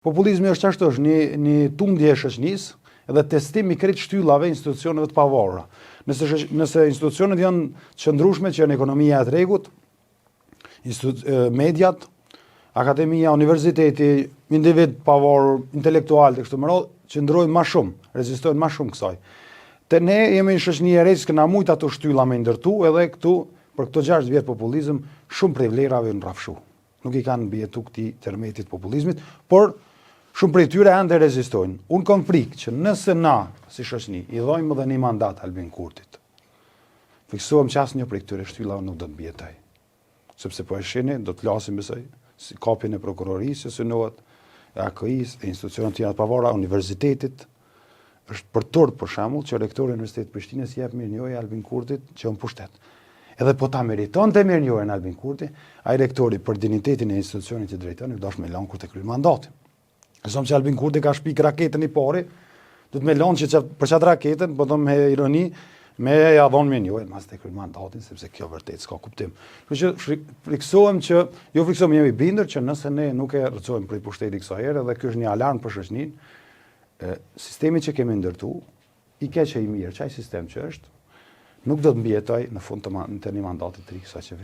Populizmi është ashtu, është një tundje e shoqënisë dhe testim i krejt shtyllave institucioneve të pavarura. Nëse institucionet janë të qëndrueshme që janë ekonomia e tregut, mediat, akademia, universiteti, individ pavarur, intelektual të kështu me radhë, qëndrojnë më shumë, rezistojnë më shumë kësaj. Te ne jemi një shoqëni e re që kena shumë ato shtylla me ndërtu, edhe këtu për këto 6 vjet populizëm shumë prej vlerave në rrafshu. Nuk i kanë bjetu këtij tërmetit populizmit, por shumë prej tyre ende rezistojnë. Unë kam frikë që nëse na, si shoqëni, i dhojmë edhe një mandat Albin Kurtit, fiksohem që asnjë prej këtyre shtyllave nuk do të mbjetoj. Sepse po e shihni, do të flasim besoj, si kapjen e prokurorisë që synohet, e AKI-s, e institucionet tjera të pavarura, universitetit. Është për tort për shembull që rektori i Universitetit të Prishtinës jep mirënjohje Albin Kurtit që është në pushtet. Edhe po ta meritonte mirënjohjen Albin Kurti, ai rektori për dinjitetin e institucionit që drejton, i dosh me lënë kur të kryej mandatin. Zonë që Albin Kurti ka shpik raketën i pari, do të me lënë që për çat raketën, po them me ironi, me ja dhon mirënjohjen mas të kryej mandatin, sepse kjo vërtet s'ka kuptim. Kështu që friksohem që jemi bindur që nëse ne nuk e rrëcojmë prej pushtetit kësaj here, dhe ky është një alarm për shoqëninë, sistemi që kemi ndërtu, i keq e i mirë, çaj sistem që është, nuk do të mbjetoj në fund të një mandati të ri kësaj qeverie.